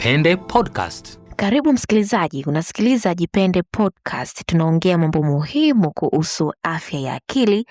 Jipende Podcast. Karibu msikilizaji, unasikiliza Jipende Podcast. Tunaongea mambo muhimu kuhusu afya ya akili.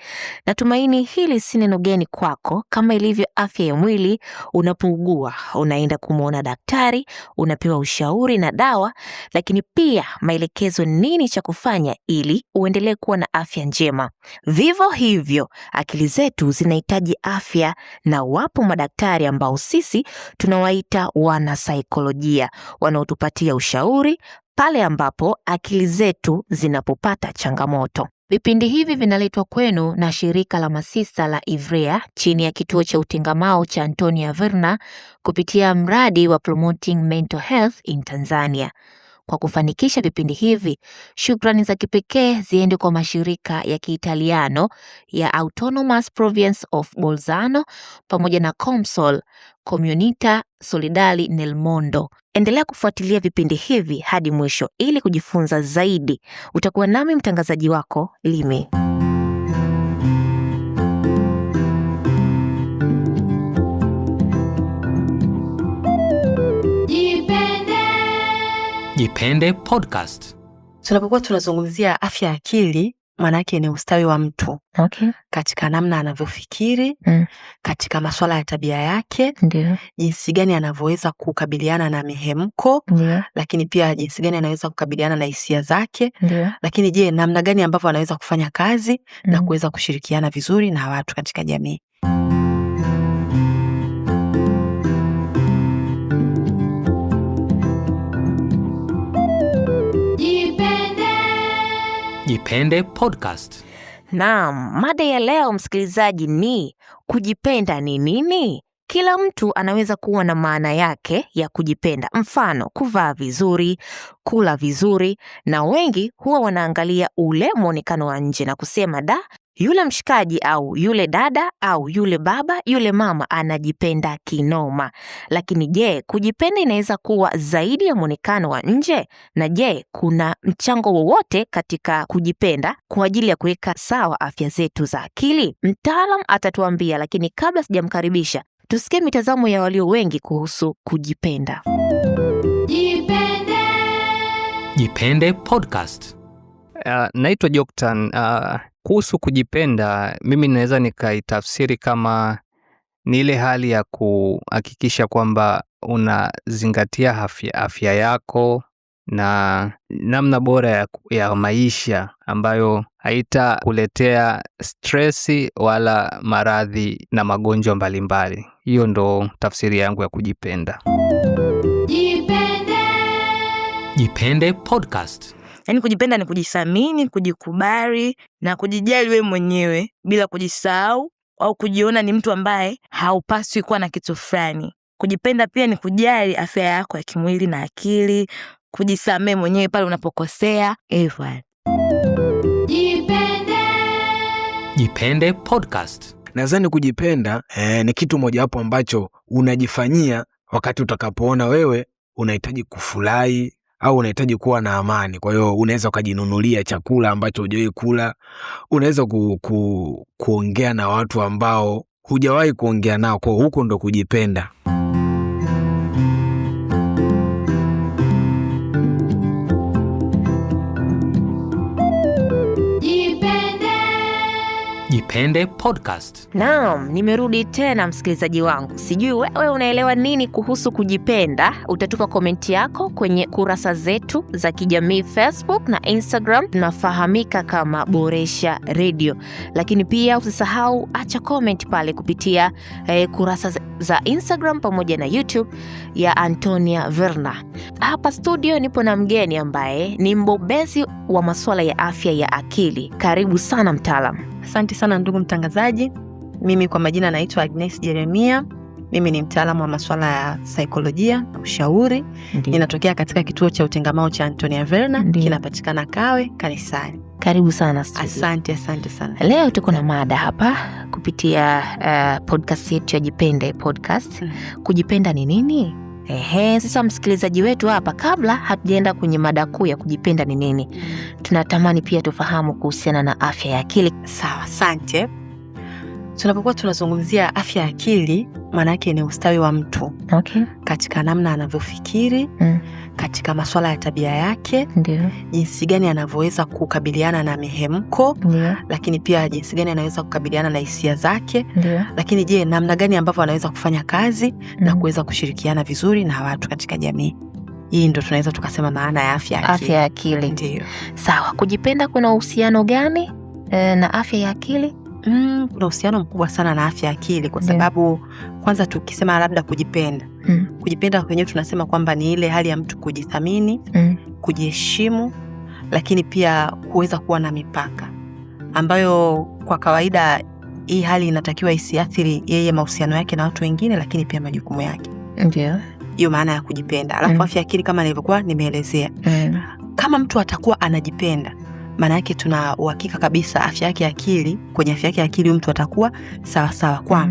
Natumaini hili si neno geni kwako. Kama ilivyo afya ya mwili, unapougua unaenda kumuona daktari, unapewa ushauri na dawa, lakini pia maelekezo nini cha kufanya ili uendelee kuwa na afya njema. Vivyo hivyo, akili zetu zinahitaji afya, na wapo madaktari ambao sisi tunawaita wanasaikolojia, wanaotupatia ushauri pale ambapo akili zetu zinapopata changamoto. Vipindi hivi vinaletwa kwenu na shirika la masista la Ivrea chini ya kituo cha utengamao cha Antonia Verna kupitia mradi wa Promoting Mental Health in Tanzania. Kwa kufanikisha vipindi hivi, shukrani za kipekee ziende kwa mashirika ya Kiitaliano ya Autonomous Province of Bolzano pamoja na COMSOL, Comunità Solidale nel Mondo. Endelea kufuatilia vipindi hivi hadi mwisho ili kujifunza zaidi. Utakuwa nami mtangazaji wako, Limi. Jipende Podcast. Tunapokuwa tunazungumzia afya ya akili, maana yake ni ustawi wa mtu. Okay. Katika namna anavyofikiri, katika masuala ya tabia yake, Ndio. jinsi gani anavyoweza kukabiliana na mihemko, Ndio. lakini pia jinsi gani anaweza kukabiliana na hisia zake, Ndio. lakini je, namna gani ambavyo anaweza kufanya kazi na kuweza kushirikiana vizuri na watu katika jamii. Jipende Podcast. Naam, mada ya leo msikilizaji ni kujipenda ni nini? Kila mtu anaweza kuwa na maana yake ya kujipenda. Mfano, kuvaa vizuri, kula vizuri, na wengi huwa wanaangalia ule muonekano wa nje na kusema yule mshikaji au yule dada au yule baba, yule mama anajipenda kinoma. Lakini je, kujipenda inaweza kuwa zaidi ya muonekano wa nje? Na je, kuna mchango wowote katika kujipenda kwa ajili ya kuweka sawa afya zetu za akili? Mtaalam atatuambia, lakini kabla sijamkaribisha, tusikie mitazamo ya walio wengi kuhusu kujipenda. Jipende Podcast. Naitwa Joktan. Kuhusu kujipenda, mimi naweza nikaitafsiri kama ni ile hali ya kuhakikisha kwamba unazingatia afya yako na namna bora ya maisha ambayo haitakuletea stressi wala maradhi na magonjwa mbalimbali. Hiyo ndo tafsiri yangu ya kujipenda. Jipende Podcast. Yaani kujipenda ni kujithamini, kujikubali na kujijali wewe mwenyewe bila kujisahau au kujiona ni mtu ambaye haupaswi kuwa na kitu fulani. Kujipenda pia ni kujali afya yako ya kimwili na akili, kujisamehe mwenyewe pale unapokosea. Jipende Podcast. Nadhani kujipenda ni kitu moja hapo ambacho unajifanyia wakati utakapoona wewe unahitaji kufurahi au unahitaji kuwa na amani. Kwa hiyo unaweza ukajinunulia chakula ambacho hujawahi kula, unaweza kuongea na watu ambao hujawahi kuongea nao. Kwa huko ndo kujipenda. Jipende Podcast. Naam, nimerudi tena msikilizaji wangu. Sijui wewe unaelewa nini kuhusu kujipenda? Utatupa komenti yako kwenye kurasa zetu za kijamii Facebook na Instagram. Tunafahamika kama Boresha Radio. Lakini pia usisahau acha comment pale kupitia kurasa za Instagram pamoja na YouTube ya Antonia Verna. Hapa studio nipo na mgeni ambaye ni mbobezi wa masuala ya afya ya akili. Karibu sana mtaalamu. Asante sana ndugu mtangazaji. Mimi kwa majina naitwa Agnes Jeremia. Mimi ni mtaalamu wa masuala ya saikolojia na ushauri. Ninatokea katika kituo cha utengamao cha Antonia Verna, kinapatikana Kawe kanisani. Karibu sana studio. Asante sana. Leo tuko na mada hapa kupitia podcast yetu ya Jipende Podcast. Kujipenda ni nini? Sasa msikilizaji wetu hapa, kabla hatujaenda kwenye mada kuu ya kujipenda ni nini, tunatamani pia tufahamu kuhusiana na afya ya akili. Sawa, asante. Tunapokuwa tunazungumzia afya ya akili, maana yake ni ustawi wa mtu. Okay. Katika namna anavyofikiri, katika masuala ya tabia yake, ndio, jinsi gani anavyoweza kukabiliana na mihemko, ndio, lakini pia jinsi gani anaweza kukabiliana na hisia zake, ndio, lakini je, namna gani ambavyo anaweza kufanya kazi na kuweza kushirikiana vizuri na watu katika jamii. Hii ndo tunaweza tukasema maana ya afya ya akili. Afya ya akili. Ndio. Sawa, kujipenda kuna uhusiano gani na afya ya akili? Kuna uhusiano mkubwa sana na afya ya akili kwa sababu kwanza tukisema labda kujipenda. Kujipenda kwenyewe tunasema kwamba ni ile hali ya mtu kujithamini, kujiheshimu, lakini pia kuweza kuwa na mipaka. Ambayo kwa kawaida hii hali inatakiwa isiathiri yeye mahusiano yake na watu wengine, lakini pia majukumu yake. Ndio. Hiyo maana ya kujipenda. Alafu afya ya akili kama nilivyokuwa nimeelezea. Kama mtu atakuwa anajipenda, maana yake tuna uhakika kabisa afya yake ya akili, kwenye afya yake ya akili mtu atakuwa sawa sawa, kwa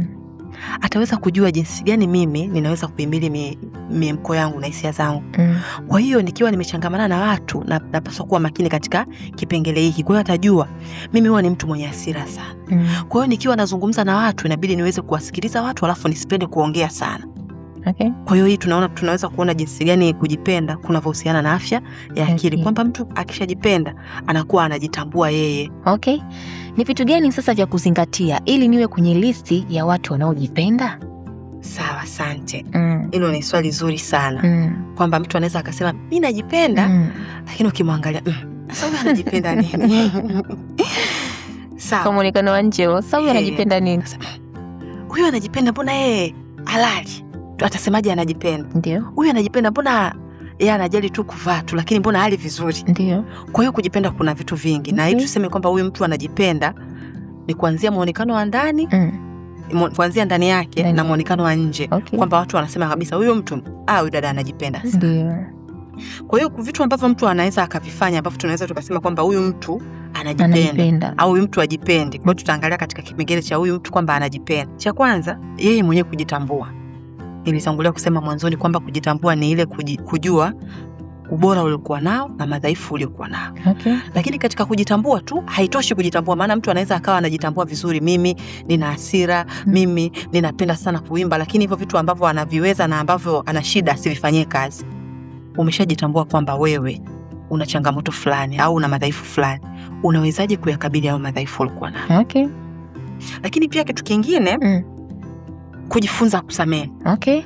ataweza kujua jinsi gani mimi ninaweza kuhimili miemko yangu na hisia zangu. Kwa hiyo nikiwa nimechangamana na watu na napaswa kuwa makini katika kipengele hiki. Kwa hiyo atajua mimi huwa ni mtu mwenye hasira sana. Kwa hiyo nikiwa nazungumza na watu inabidi niweze kuwasikiliza watu alafu nisipende kuongea sana. Okay. Kwa hiyo hii tunaweza kuona jinsi gani kujipenda kunavyohusiana na afya ya akili. Kwamba mtu akishajipenda anakuwa anajitambua yeye. Okay. Ni vitu gani sasa vya kuzingatia ili niwe kwenye listi ya watu wanaojipenda? Sawa, asante. Hilo ni swali zuri sana. Kwamba mtu anaweza akasema mimi najipenda, lakini ukimwangalia sasa huyu anajipenda nini? Sawa. Kwa muonekano wa nje, sasa huyu anajipenda nini? Huyu anajipenda mbona yeye halali? Atasemaje anajipenda? Ndio. Huyu anajipenda mbona yeye anajali tu kuvaa tu, lakini mbona hali vizuri? Ndio. Kwa hiyo kujipenda kuna vitu vingi. Na hii tuseme kwamba huyu mtu anajipenda ni kuanzia muonekano wa ndani, kuanzia ndani yake na muonekano wa nje. Okay. Kwamba watu wanasema kabisa huyu mtu huyu dada anajipenda. Ndio. Kwa hiyo vitu ambavyo mtu anaweza akavifanya ambavyo tunaweza tukasema kwamba huyu mtu anajipenda au huyu mtu ajipendi. Kwa hiyo tutaangalia katika kipengele cha huyu mtu kwamba anajipenda. Cha kwanza, yeye mwenyewe kujitambua. Nilitangulia kusema mwanzoni kwamba kujitambua ni ile kujua ubora uliokuwa nao na madhaifu uliokuwa nao. Okay. Lakini katika kujitambua tu haitoshi kujitambua, maana mtu anaweza akawa anajitambua vizuri, mimi nina hasira, mimi ninapenda sana kuimba, lakini hivyo vitu ambavyo anaviweza na ambavyo ana shida asivifanyie kazi. Umeshajitambua kwamba wewe una changamoto fulani au una madhaifu fulani. Unawezaje kuyakabili hayo madhaifu uliokuwa nayo? Okay. Lakini pia kitu kingine kujifunza kusamehe. Okay.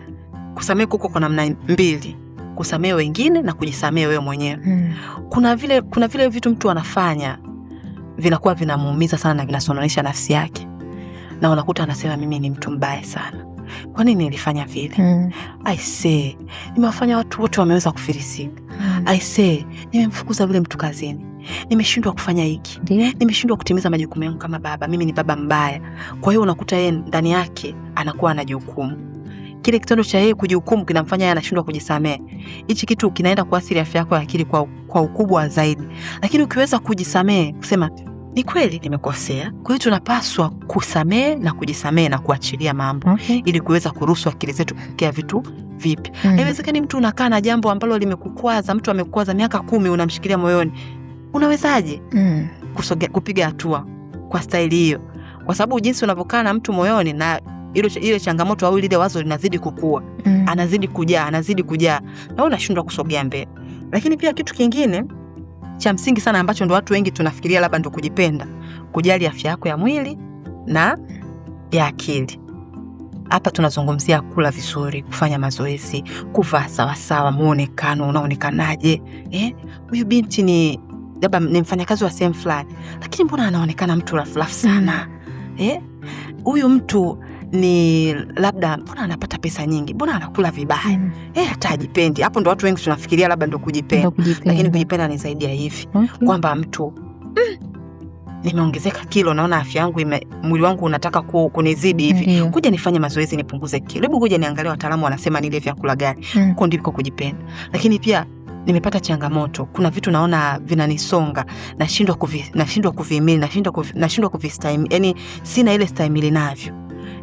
Kusamehe kuko kwa namna mbili. Kusamehe wengine na kujisamehe wewe mwenyewe. Kuna vile vitu mtu anafanya vinakuwa vinamuumiza sana na vinasononesha nafsi yake. Na unakuta anasema mimi ni mtu mbaya sana. Kwa nini nilifanya vile? I say, nimewafanya watu wote wameweza kufilisika. I say, nimemfukuza vile mtu kazini. Nimeshindwa kufanya hiki. Nimeshindwa kutimiza majukumu yangu kama baba. Mimi ni baba mbaya. Kwa hiyo unakuta yeye ndani yake anakuwa anajihukumu. Kile kitendo cha yeye kujihukumu kinamfanya yeye anashindwa kujisamehe. Hichi kitu kinaenda kuathiri afya yako ya akili kwa ukubwa zaidi. Lakini ukiweza kujisamehe, kusema ni kweli nimekosea. Kwa hiyo tunapaswa kusamehe na kujisamehe na kuachilia mambo ili kuweza kuruhusu akili zetu kupokea vitu vipi. Haiwezekani mtu unakaa na jambo ambalo limekukwaza, mtu amekukwaza miaka 10 unamshikilia moyoni. Unawezaje kupiga hatua kwa staili hiyo? Kwa sababu jinsi unavyokaa na mtu moyoni na ile changamoto au ile wazo linazidi kukua, anazidi kujaa na unashindwa kusogea mbele. Lakini pia kitu kingine cha msingi sana ambacho ndo watu wengi tunafikiria labda ndo kujipenda, kujali afya yako ya mwili na ya akili. Hapa tunazungumzia kula vizuri, kufanya mazoezi, kuvaa sawa sawa, muonekano unaonekanaje. Huyu binti ni labda ni mfanyakazi wa sehemu fulani, lakini mbona anaonekana mtu rafu sana? Huyu mtu ni labda mbona anapata pesa nyingi, mbona anakula vibaya? Hata ajipendi. Hapo ndo watu wengi tunafikiria labda ndo kujipenda. Lakini kujipenda ni zaidi ya hivi. Kwamba mtu nimeongezeka kilo, naona afya yangu mwili wangu unataka kunizidi hivi. Kuja nifanye mazoezi nipunguze kilo. Hebu kuja niangalie wataalamu wanasema nile vyakula gani. Huko ndiko kujipenda. Lakini pia nimepata changamoto. Kuna vitu naona vinanisonga, nashindwa kuvihimili, nashindwa kuvistahimili. Yaani sina ile stahimili navyo.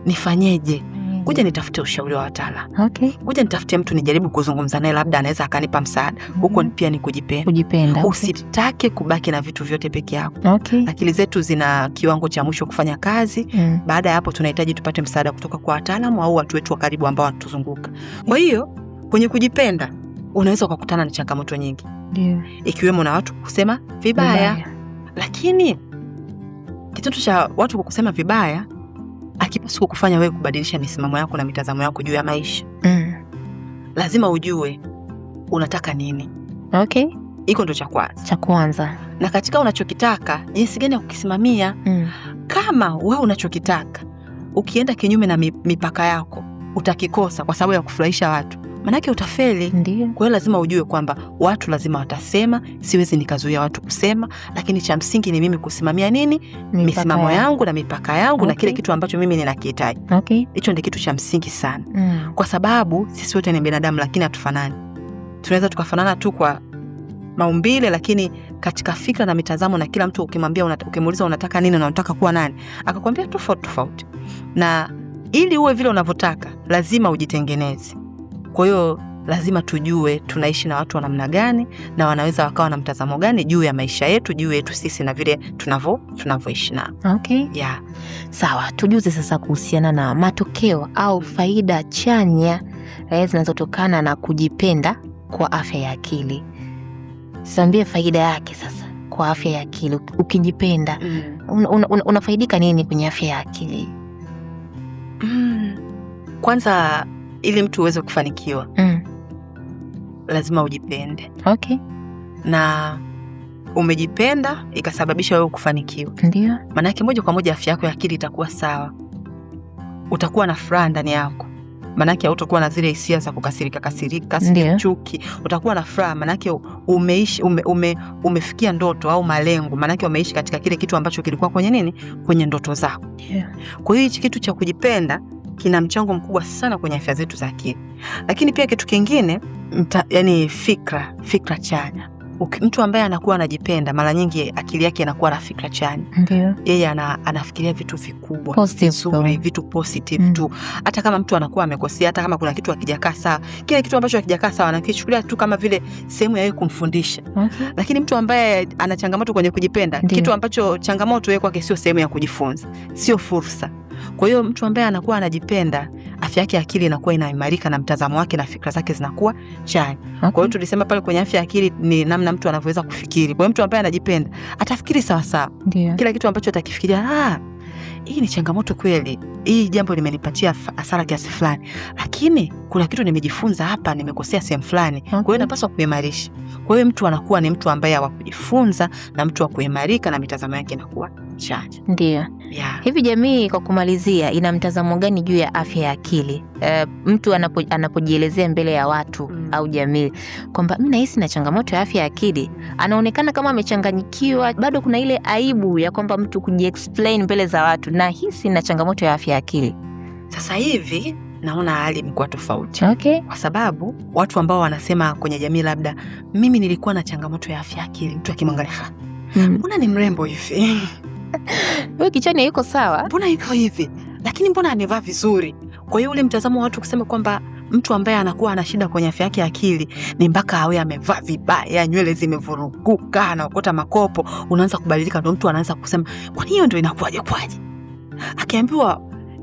Nifanyeje? Kuja nitafute ushauri wa wataalamu. Okay. Kuja nitafute mtu nijaribu kuzungumza naye, labda anaweza akanipa msaada. Huko pia ni kujipenda. Kujipenda. Usitake kubaki na vitu vyote peke yako. Okay. Akili zetu zina kiwango cha mwisho kufanya kazi. Baada ya hapo tunahitaji tupate msaada kutoka kwa wataalamu au watu wetu wa karibu ambao wanatuzunguka. Kwa hiyo kwenye kujipenda unaweza kukutana na changamoto nyingi. Ndio. Ikiwemo na watu kusema vibaya. Lakini kitendo cha watu kukusema vibaya akipaswa kukufanya wewe kubadilisha misimamo yako na mitazamo yako juu ya maisha. Lazima ujue unataka nini. Okay. Iko ndo cha kwanza. Na katika unachokitaka, jinsi gani ya kukisimamia. Kama wewe unachokitaka ukienda kinyume na mipaka yako, utakikosa kwa sababu ya kufurahisha watu, manake utafeli. Ndiyo. Kwa hiyo lazima ujue kwamba watu lazima watasema, siwezi nikazuia watu kusema, lakini cha msingi ni mimi kusimamia nini? Misimamo yangu na mipaka yangu. Okay. Na kile kitu ambacho mimi ninakihitaji. Okay. Hicho ndio kitu cha msingi sana. Kwa sababu sisi wote ni binadamu lakini hatufanani. Tunaweza tukafanana tu kwa maumbile, lakini katika fikra na mitazamo, na kila mtu ukimwambia ukimuuliza unataka nini na unataka kuwa nani, akakwambia tofauti. Na ili uwe vile unavyotaka lazima ujitengeneze. Kwa hiyo lazima tujue tunaishi na watu wa namna gani na wanaweza wakawa na mtazamo gani juu ya maisha yetu, juu yetu sisi na vile tunavyoishi nao. Okay. Yeah. Sawa, tujuze sasa kuhusiana na matokeo au faida chanya zinazotokana na kujipenda kwa afya ya akili. Sambie faida yake sasa kwa afya ya akili. Ukijipenda unafaidika nini kwenye afya ya akili? Kwanza ili mtu uweze kufanikiwa lazima ujipende. Okay. Na umejipenda ikasababisha wewe kufanikiwa. Ndio. Maana yake moja kwa moja afya yako ya akili itakuwa sawa. Utakuwa na furaha ndani yako. Maana yake hautakuwa na zile hisia za kukasirika, chuki. Utakuwa na furaha, maana yake umeishi umefikia ndoto au malengo. Maana yake umeishi katika kile kitu ambacho kilikuwa kwenye nini? Kwenye ndoto zako. Yeah. Kwa hiyo hichi kitu cha kujipenda kina mchango mkubwa sana kwenye afya zetu za akili. Lakini pia kitu kingine, yani fikra chanya. Mtu ambaye anakuwa anajipenda mara nyingi akili yake inakuwa na fikra chanya. Ndio. Yeye anafikiria vitu vikubwa, positive, vitu positive tu. Hata kama mtu anakuwa amekosea, hata kama kuna kitu hakijakaa sawa, kile kitu ambacho hakijakaa sawa anakichukulia tu kama vile sehemu ya yeye kumfundisha. Okay. Lakini mtu ambaye ana changamoto kwenye kujipenda, kitu ambacho changamoto yeye kwake sio sehemu ya kujifunza, sio fursa. Kwa hiyo mtu ambaye anakuwa anajipenda, afya yake ya akili inakuwa inaimarika na mtazamo wake na fikra zake zinakuwa chanya. Okay. Kwa hiyo tulisema pale kwenye afya ya akili ni namna mtu anavyoweza kufikiri. Kwa hiyo mtu ambaye anajipenda atafikiri sawa sawa. Kila kitu ambacho atakifikiria, hii ni changamoto kweli, hii jambo limenipatia hasara kiasi fulani, lakini kuna kitu nimejifunza hapa, nimekosea sehemu fulani. Okay. Kwa hiyo napaswa kuimarisha. Kwa hiyo mtu anakuwa ni mtu ambaye wa kujifunza na mtu wa kuimarika na mitazamo yake inakuwa chanya. Ndio. Yeah. Hivi jamii kwa kumalizia ina mtazamo gani juu ya afya ya akili? Mtu anapojielezea mbele ya watu au jamii kwamba mimi nahisi na changamoto ya afya ya akili, anaonekana kama amechanganyikiwa, bado kuna ile aibu ya kwamba mtu kujiexplain mbele za watu, na hisi na changamoto ya afya ya akili. Sasa hivi naona hali imekuwa tofauti. Okay. Kwa sababu watu ambao wanasema kwenye jamii labda mimi nilikuwa na changamoto ya afya ya akili, mtu akimwangalia, mbona ni mrembo hivi? Wewe kichwani yuko sawa? Mbona yuko hivi? Lakini mbona amevaa vizuri? Kwa hiyo ule mtazamo wa watu kusema kwamba mtu ambaye anakuwa ana shida kwenye afya yake ya akili ni mpaka awe amevaa vibaya, nywele zimevuruguka, anaokota makopo, unaanza kubadilika, ndio mtu anaanza kusema kwa nini hiyo ndio inakuwaje? Akiambiwa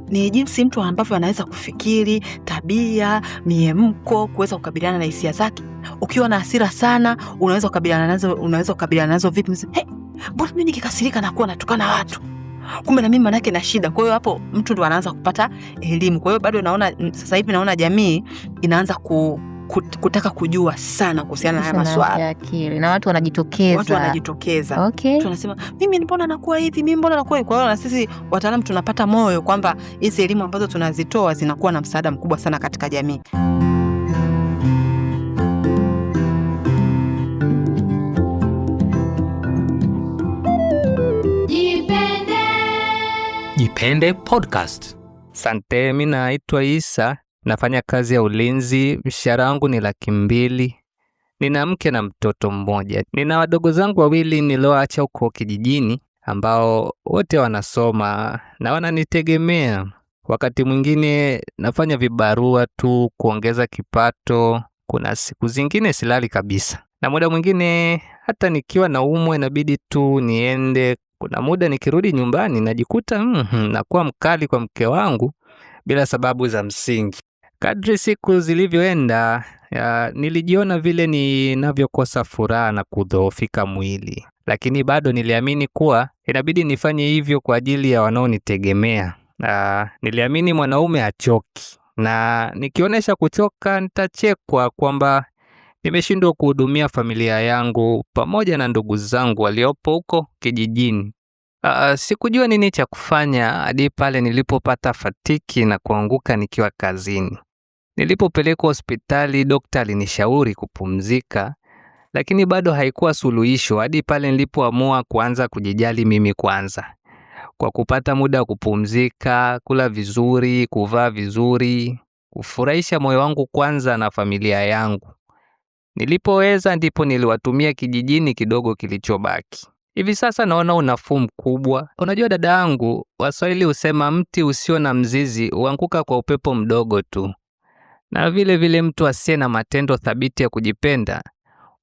ni jinsi mtu ambavyo anaweza kufikiri, tabia, miemko, kuweza kukabiliana na hisia zake. Ukiwa na hasira sana, unaweza kukabiliana nazo vipi? Mbona mimi nikikasirika nakuwa natukana watu? Kumbe na mimi manake na shida. Kwa hiyo hapo mtu ndo anaanza kupata elimu. Kwa hiyo bado sasa hivi naona jamii inaanza kutaka kujua sana kuhusiana na haya masuala ya akili, na watu wanajitokeza. Okay. Tunasema mimi mbona nakuwa hivi, mimi mbona nakuwa hivi. Kwa hiyo na sisi wataalamu tunapata moyo kwamba hizi elimu ambazo tunazitoa zinakuwa na msaada mkubwa sana katika jamii. Jipende Podcast. Asante, mimi naitwa Isa, nafanya kazi ya ulinzi, mshahara wangu ni 200,000. Nina mke na mtoto mmoja. Nina wadogo zangu 2 nilioacha huko kijijini ambao wote wanasoma na wananitegemea. Wakati mwingine nafanya vibarua tu kuongeza kipato. Kuna siku zingine silali kabisa, na muda mwingine hata nikiwa naumwa inabidi tu niende. Kuna muda nikirudi nyumbani najikuta nakuwa mkali kwa mke wangu bila sababu za msingi. Kadri siku zilivyoenda, nilijiona vile ninavyokosa furaha na kudhoofika mwili, lakini bado niliamini kuwa inabidi nifanye hivyo kwa ajili ya wanaonitegemea. Niliamini mwanaume hachoki, na nikionyesha kuchoka nitachekwa kwamba nimeshindwa kuhudumia familia yangu pamoja na ndugu zangu waliopo huko kijijini. Sikujua nini cha kufanya hadi pale nilipopata fatiki na kuanguka nikiwa kazini. Nilipopelekwa hospitali, daktari alinishauri kupumzika, lakini bado haikuwa suluhisho hadi pale nilipoamua kuanza kujijali mimi kwanza. Kwa kupata muda wa kupumzika, kula vizuri, kuvaa vizuri, kufurahisha moyo wangu kwanza na familia yangu. Nilipoweza ndipo niliwatumia kijijini kidogo kilichobaki. Hivi sasa naona unafuu mkubwa. Unajua dada yangu, Waswahili husema mti usio na mzizi huanguka kwa upepo mdogo tu. Na vile vile mtu asiye na matendo thabiti ya kujipenda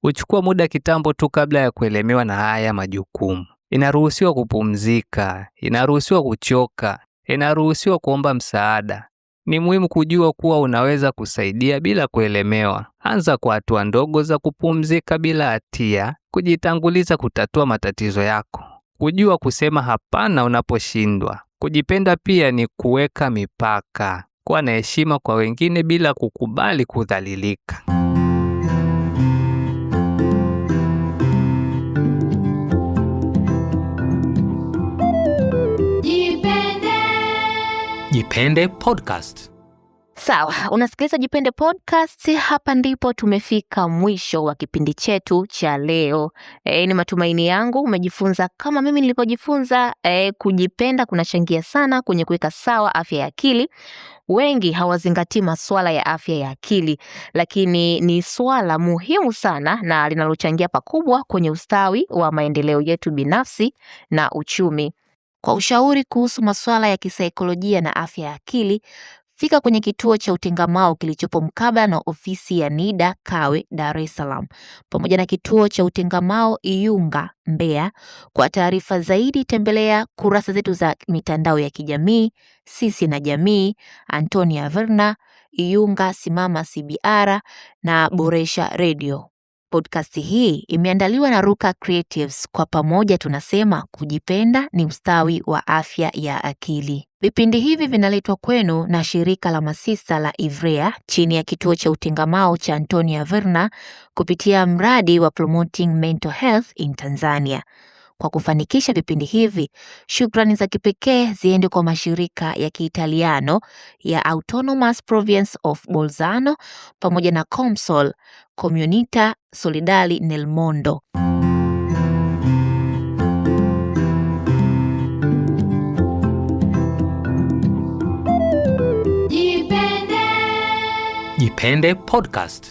huchukua muda kitambo tu kabla ya kuelemewa na haya majukumu. Inaruhusiwa kupumzika, inaruhusiwa kuchoka, inaruhusiwa kuomba msaada. Ni muhimu kujua kuwa unaweza kusaidia bila kuelemewa. Anza kwa hatua ndogo za kupumzika bila hatia, kujitanguliza kutatua matatizo yako, kujua kusema hapana unaposhindwa. Kujipenda pia ni kuweka mipaka, kuwa na heshima kwa wengine bila kukubali kudhalilika. Jipende Podcast. Sawa, unasikiliza Jipende Podcast. Hapa ndipo tumefika mwisho wa kipindi chetu cha leo. Ni matumaini yangu umejifunza kama mimi nilivyojifunza. Kujipenda kunachangia sana kwenye kuweka sawa afya ya akili. Wengi hawazingatii masuala ya afya ya akili, lakini ni swala muhimu sana na linalochangia pakubwa kwenye ustawi wa maendeleo yetu binafsi na uchumi. Kwa ushauri kuhusu masuala ya kisaikolojia na afya ya akili, fika kwenye kituo cha Utengamao kilichopo mkabala na ofisi ya NIDA Kawe, Dar es Salaam, pamoja na kituo cha Utengamao Iyunga, Mbeya. Kwa taarifa zaidi tembelea kurasa zetu za mitandao ya kijamii, Sisi na Jamii, Antonia Verna, Iyunga Simama CBR na Boresha Radio. Podcast hii imeandaliwa na Ruka Creatives. Kwa pamoja tunasema kujipenda ni ustawi wa afya ya akili. Vipindi hivi vinaletwa kwenu na shirika la masista la Ivrea chini ya kituo cha Utengamao cha Antonia Verna kupitia mradi wa Promoting Mental Health in Tanzania. Kwa kufanikisha vipindi hivi, shukrani za kipekee ziende kwa mashirika ya Kiitaliano ya Autonomous Province of Bolzano pamoja na Comsol, Comunità Solidale nel Mondo. Jipende Podcast.